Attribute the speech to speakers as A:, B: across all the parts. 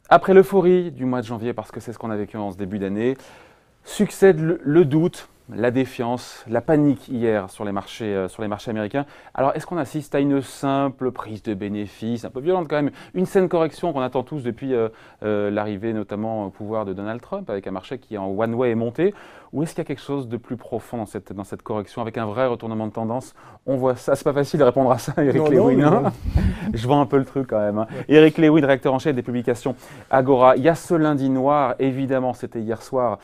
A: Après l'euphorie du mois de janvier, parce que c'est ce qu'on a vécu en ce début d'année, succède le doute, la défiance, la panique hier sur les marchés américains. Alors, est-ce qu'on assiste à une simple prise de bénéfices, un peu violente quand même, une saine correction qu'on attend tous depuis l'arrivée notamment au pouvoir de Donald Trump, avec un marché qui en one way est monté, ou est-ce qu'il y a quelque chose de plus profond dans cette correction, avec un vrai retournement de tendance? On voit ça, c'est pas facile de répondre à ça, Eric Lewin. Hein, je vois un peu le truc quand même. Hein. Ouais. Eric Lewin, rédacteur en chef des publications Agora. Il y a ce lundi noir, évidemment, c'était hier soir.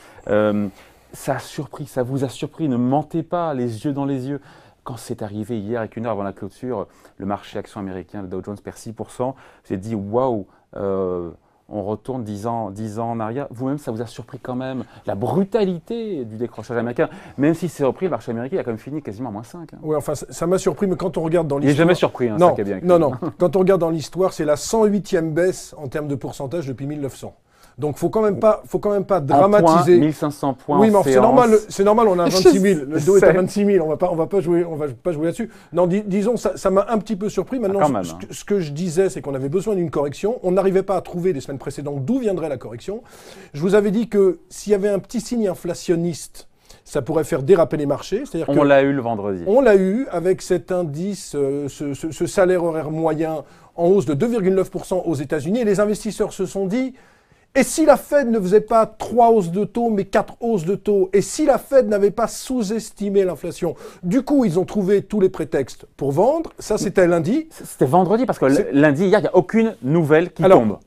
A: Ça a surpris, ça vous a surpris, ne mentez pas, les yeux dans les yeux. Quand c'est arrivé hier, avec une heure avant la clôture, le marché action américain, le Dow Jones perd 6%, j'ai dit waouh, on retourne 10 ans en arrière. Vous-même, ça vous a surpris quand même, la brutalité du décrochage américain. Même si c'est repris, le marché américain a quand même fini quasiment à moins 5. Hein.
B: Oui, enfin, ça m'a surpris, mais quand on regarde dans l'histoire...
A: Il n'est jamais surpris, hein,
B: non,
A: ça qui est bien.
B: Non. Quand on regarde dans l'histoire, c'est la 108e baisse en termes de pourcentage depuis 1900. Donc, faut quand même pas dramatiser.
A: 1500 points.
B: Oui, mais c'est normal, on a 26 000. Le dos est à 26 000. On va pas jouer là-dessus. Non, disons, ça m'a un petit peu surpris. Maintenant, ce que je disais, c'est qu'on avait besoin d'une correction. On n'arrivait pas à trouver les semaines précédentes d'où viendrait la correction. Je vous avais dit que s'il y avait un petit signe inflationniste, ça pourrait faire déraper les marchés.
A: On l'a eu le vendredi.
B: On l'a eu avec cet indice, ce salaire horaire moyen en hausse de 2,9% aux États-Unis. Et les investisseurs se sont dit... Et si la Fed ne faisait pas 3 hausses de taux, mais 4 hausses de taux, et si la Fed n'avait pas sous-estimé l'inflation, du coup, ils ont trouvé tous les prétextes pour vendre. Ça, c'était lundi.
A: C'était vendredi, parce que lundi, hier, il n'y a aucune nouvelle qui tombe.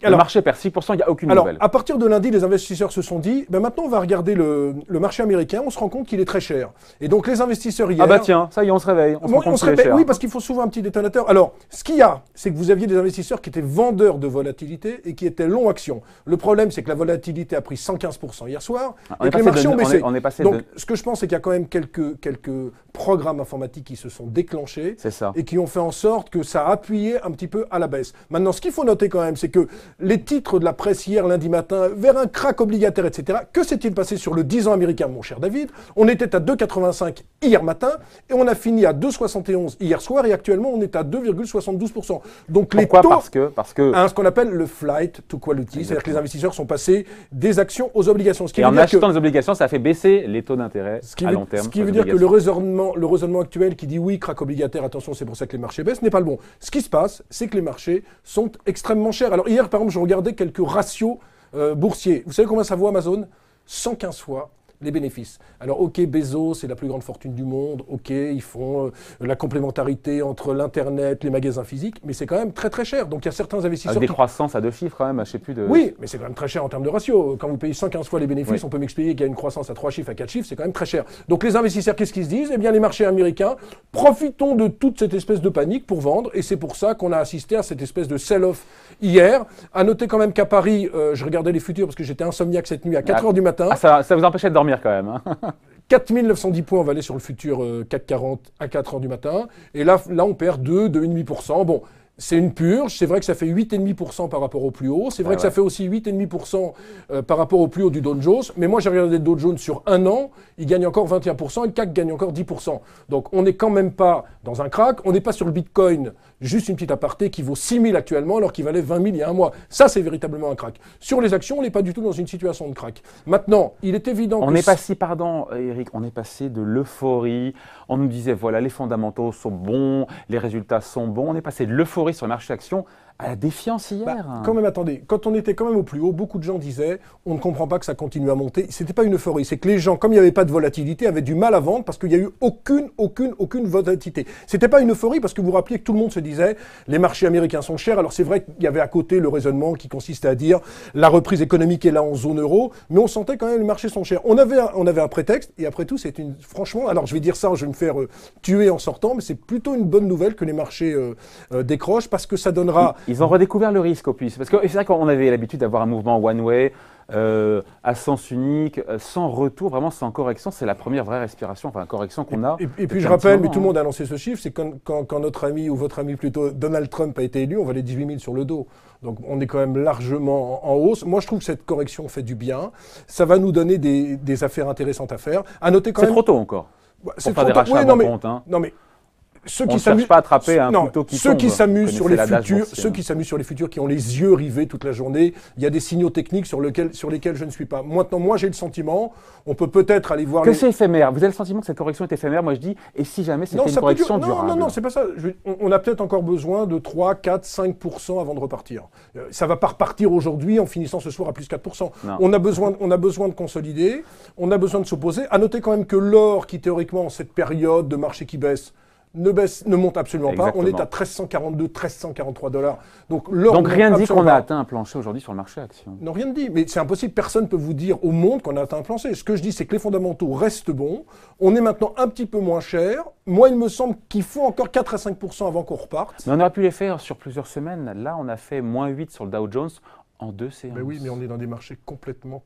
A: Le marché perd 6%, il n'y a aucune nouvelle.
B: À partir de lundi, les investisseurs se sont dit, maintenant on va regarder le marché américain, on se rend compte qu'il est très cher. Et donc les investisseurs hier...
A: Ah bah tiens, ça y est, on se réveille, on se rend compte qu'il est cher.
B: Oui, parce qu'il faut souvent un petit détonateur. Alors, ce qu'il y a, c'est que vous aviez des investisseurs qui étaient vendeurs de volatilité et qui étaient longs actions. Le problème, c'est que la volatilité a pris 115% hier soir et que les marchés ont baissé. Donc, ce que je pense, c'est qu'il y a quand même quelques programmes informatiques qui se sont déclenchés et qui ont fait en sorte que ça a appuyé un petit peu à la baisse. Maintenant, ce qu'il faut noter quand même, c'est que les titres de la presse hier, lundi matin, vers un crack obligataire, etc. Que s'est-il passé sur le 10 ans américain, mon cher David? On était à 2,85 hier matin et on a fini à 2,71 hier soir et actuellement on est à 2,72%. Donc les taux,
A: parce que
B: ce qu'on appelle le flight to quality, c'est-à-dire que les investisseurs sont passés des actions aux obligations.
A: Et en achetant des obligations, ça a fait baisser les taux d'intérêt à long terme.
B: Ce qui veut dire que le raisonnement actuel qui dit oui, crack obligataire, attention, c'est pour ça que les marchés baissent, n'est pas le bon. Ce qui se passe, c'est que les marchés sont extrêmement chers. Alors hier, par exemple, je regardais quelques ratios boursiers. Vous savez combien ça vaut Amazon? 115 fois les bénéfices. Alors, ok, Bezos, c'est la plus grande fortune du monde. Ok, ils font la complémentarité entre l'Internet, les magasins physiques, mais c'est quand même très très cher. Donc, il y a certains investisseurs...
A: Avec des croissances à 2 chiffres quand même, je sais plus de...
B: Oui, mais c'est quand même très cher en termes de ratio. Quand vous payez 115 fois les bénéfices, on peut m'expliquer qu'il y a une croissance à 3 chiffres, à 4 chiffres, c'est quand même très cher. Donc, les investisseurs, qu'est-ce qu'ils se disent? Eh bien, les marchés américains, profitons de toute cette espèce de panique pour vendre, et c'est pour ça qu'on a assisté à cette espèce de sell-off hier. À noter quand même qu'à Paris, je regardais les futurs parce que j'étais insomniaque cette nuit à 4 h du matin.
A: Ah, ça vous empêchait de dormir quand même. Hein.
B: 4 910 points, on va aller sur le futur CAC 40 à 4 h du matin. Et là on perd 2,5%. Bon, c'est une purge. C'est vrai que ça fait 8,5% par rapport au plus haut. C'est vrai que ça fait aussi 8,5% par rapport au plus haut du Dow Jones. Mais moi, j'ai regardé le Dow Jones sur un an. Il gagne encore 21% et le CAC gagne encore 10%. Donc, on n'est quand même pas dans un crack. On n'est pas sur le Bitcoin, juste une petite aparté qui vaut 6 000 actuellement alors qu'il valait 20 000 il y a un mois. Ça, c'est véritablement un crack. Sur les actions, on n'est pas du tout dans une situation de crack. Maintenant, il est évident
A: on est passé, pardon Eric, on est passé de l'euphorie. On nous disait, voilà, les fondamentaux sont bons, les résultats sont bons. On est passé de l'euphorie sur le marché action à la défiance hier.
B: Quand même, attendez, quand on était quand même au plus haut, beaucoup de gens disaient on ne comprend pas que ça continue à monter. C'était pas une euphorie, c'est que les gens, comme il n'y avait pas de volatilité, avaient du mal à vendre parce qu'il n'y a eu aucune volatilité. C'était pas une euphorie parce que vous vous rappeliez que tout le monde se disait les marchés américains sont chers. Alors c'est vrai qu'il y avait à côté le raisonnement qui consistait à dire la reprise économique est là en zone euro, mais on sentait quand même les marchés sont chers. On avait un prétexte et après tout c'est franchement, alors je vais dire ça, je vais me faire tuer en sortant, mais c'est plutôt une bonne nouvelle que les marchés décrochent parce que ça donnera...
A: Ils ont redécouvert le risque au plus. Parce que c'est vrai qu'on avait l'habitude d'avoir un mouvement one-way, à sens unique, sans retour, vraiment sans correction. C'est la première vraie respiration, enfin correction qu'on a.
B: Et puis je rappelle, mais tout le monde a annoncé ce chiffre, c'est quand notre ami, ou votre ami plutôt, Donald Trump a été élu, on valait 18 000 sur le dos. Donc on est quand même largement en hausse. Moi je trouve que cette correction fait du bien. Ça va nous donner des affaires intéressantes à faire. À noter quand même...
A: C'est trop tôt encore.
B: C'est
A: pour faire des rachats à bon compte.
B: Non mais
A: On ne cherche pas à attraper un couteau qui tombe.
B: Ceux qui s'amusent sur les futurs, ceux qui s'amusent sur les futurs, qui ont les yeux rivés toute la journée, il y a des signaux techniques sur lesquels je ne suis pas. Maintenant, moi, j'ai le sentiment, on peut peut-être aller voir...
A: Que c'est éphémère. Vous avez le sentiment que cette correction est éphémère? Moi, je dis, et si jamais c'était une correction durable?
B: Non, c'est pas ça. On a peut-être encore besoin de 3, 4, 5% avant de repartir. Ça ne va pas repartir aujourd'hui en finissant ce soir à plus 4%. On a besoin de consolider, on a besoin de s'opposer. À noter quand même que l'or, qui théoriquement, en cette période de marché qui baisse, ne monte absolument pas. On est à 1342, 1343 $. Donc
A: rien ne dit qu'on a atteint un plancher aujourd'hui sur le marché action.
B: Non, rien ne dit. Mais c'est impossible. Personne ne peut vous dire au monde qu'on a atteint un plancher. Ce que je dis, c'est que les fondamentaux restent bons. On est maintenant un petit peu moins cher. Moi, il me semble qu'il faut encore 4 à 5% avant qu'on reparte.
A: Mais on aurait pu les faire sur plusieurs semaines. Là, on a fait moins 8 sur le Dow Jones. En 2 séances.
B: Ben oui, mais on est dans des marchés complètement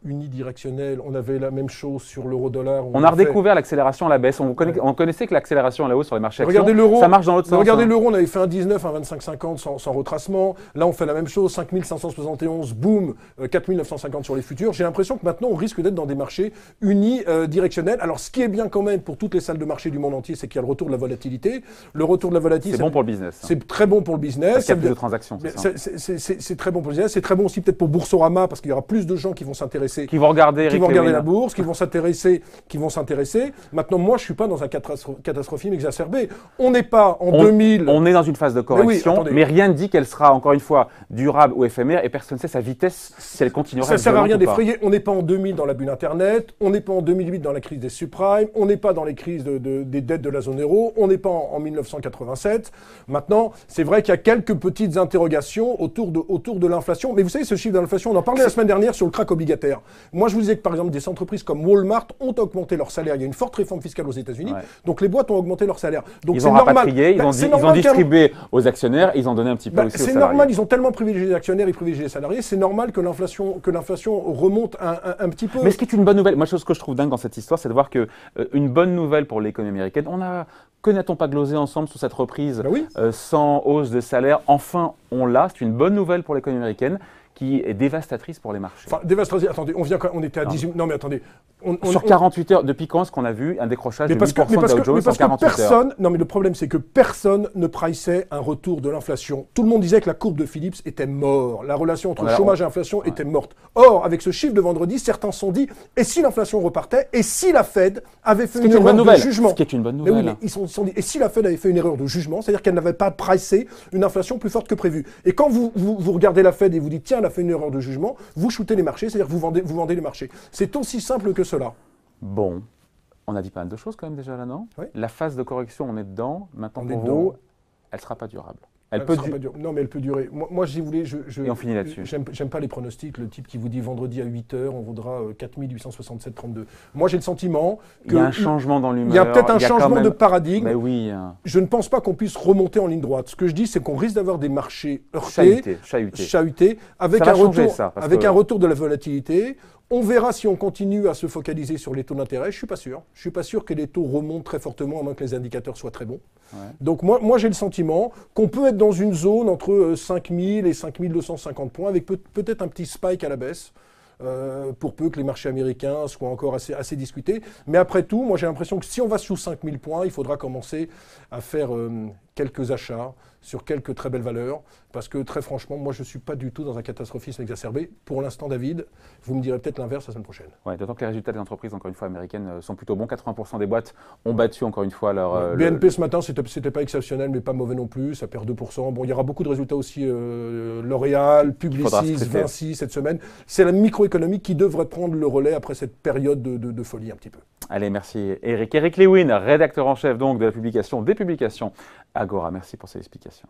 B: unidirectionnels. On avait la même chose sur l'euro-dollar.
A: On a redécouvert l'accélération à la baisse. On connaissait que l'accélération à la hausse sur les marchés actions,
B: regardez l'euro,
A: ça marche dans l'autre sens.
B: Regardez l'euro, on avait fait un 19, un 25,50 sans retracement. Là, on fait la même chose, 5571, boum, 4950 sur les futurs. J'ai l'impression que maintenant, on risque d'être dans des marchés unidirectionnels. Alors, ce qui est bien quand même pour toutes les salles de marché du monde entier, c'est qu'il y a le retour de la volatilité. Le retour de la volatilité,
A: c'est bon pour le business.
B: C'est très bon pour le business.
A: Il y a plus de transactions,
B: c'est très bon pour le business. C'est très bon aussi peut-être pour Boursorama, parce qu'il y aura plus de gens qui vont s'intéresser.
A: Qui vont regarder
B: la bourse, qui vont s'intéresser. Maintenant, moi, je ne suis pas dans un catastrophisme exacerbé. On n'est pas en 2000...
A: On est dans une phase de correction, mais rien ne dit qu'elle sera, encore une fois, durable ou éphémère, et personne ne sait sa vitesse si elle continuera.
B: Ça ne sert à rien d'effrayer. On n'est pas en 2000 dans la bulle Internet, on n'est pas en 2008 dans la crise des subprimes, on n'est pas dans les crises des dettes de la zone euro, on n'est pas en 1987. Maintenant, c'est vrai qu'il y a quelques petites interrogations autour de l'inflation, mais vous savez, ce chiffre d'inflation, on en parlait la semaine dernière sur le krach obligataire. Moi, je vous disais que, par exemple, des entreprises comme Walmart ont augmenté leur salaire. Il y a une forte réforme fiscale aux États-Unis, donc les boîtes ont augmenté leur salaire. Donc
A: ils ont rapatrié, ils ont distribué aux actionnaires, ils ont donné un petit peu aussi aux salariés.
B: C'est normal, ils ont tellement privilégié les actionnaires, ils privilégient les salariés, c'est normal que l'inflation remonte un petit peu.
A: Mais ce qui est une bonne nouvelle, moi, ce que je trouve dingue dans cette histoire, c'est de voir qu'une bonne nouvelle pour l'économie américaine, que n'a-t-on pas glosé ensemble sous cette reprise sans hausse de salaire? Enfin, on l'a, c'est une bonne nouvelle pour l'économie américaine, qui est dévastatrice pour les marchés.
B: Enfin, dévastatrice, attendez, on était à 18... Non mais attendez.
A: Sur 48 heures, depuis quand est-ce qu'on a vu un décrochage de 8% de Dow Jones en 48 heures?
B: Non mais le problème c'est que personne ne priçait un retour de l'inflation. Tout le monde disait que la courbe de Phillips était morte. La relation entre chômage et inflation était morte. Or, avec ce chiffre de vendredi, certains se sont dit, et si l'inflation repartait? Et si la Fed avait fait une erreur de jugement?
A: Ce qui est une bonne nouvelle.
B: Mais oui, mais ils se sont dit, et si la Fed avait fait une erreur de jugement, c'est-à-dire qu'elle n'avait pas pricé une inflation plus forte que prévu. Et quand vous regardez la Fed et vous dites, tiens, elle a fait une erreur de jugement, vous shootez les marchés, c'est-à-dire que vous vendez les marchés. C'est aussi simple que cela.
A: Bon, on a dit pas mal de choses quand même déjà là, non?
B: Oui.
A: La phase de correction, on est dedans. Maintenant, pour vous, elle ne sera pas durable.
B: Non, mais elle peut durer. Moi, si vous voulez,
A: et on finit là-dessus.
B: J'aime pas les pronostics. Le type qui vous dit vendredi à 8h, on vaudra 4867,32. Moi, j'ai le sentiment
A: qu'il y a un changement dans l'humeur.
B: Il y a peut-être un changement de paradigme.
A: Mais oui.
B: Je ne pense pas qu'on puisse remonter en ligne droite. Ce que je dis, c'est qu'on risque d'avoir des marchés heurtés, chahutés, avec un retour de la volatilité. On verra si on continue à se focaliser sur les taux d'intérêt. Je ne suis pas sûr. Je ne suis pas sûr que les taux remontent très fortement, à moins que les indicateurs soient très bons. Ouais. Donc moi j'ai le sentiment qu'on peut être dans une zone entre 5000 et 5250 points, avec peut-être un petit spike à la baisse, pour peu que les marchés américains soient encore assez discutés. Mais après tout, moi j'ai l'impression que si on va sous 5000 points, il faudra commencer à faire quelques achats sur quelques très belles valeurs, parce que très franchement, moi je ne suis pas du tout dans un catastrophisme exacerbé. Pour l'instant, David, vous me direz peut-être l'inverse la semaine prochaine.
A: Ouais, d'autant que les résultats des entreprises, encore une fois, américaines sont plutôt bons. 80% des boîtes ont battu, encore une fois, leur...
B: BNP ce matin, c'était pas exceptionnel, mais pas mauvais non plus, ça perd 2%. Bon, il y aura beaucoup de résultats aussi, L'Oréal, Publicis, Vinci cette semaine. C'est la microéconomie qui devrait prendre le relais après cette période de folie un petit peu.
A: Allez, merci Eric. Eric Lewin, rédacteur en chef donc de la publication des publications Agora. Merci pour ces explications.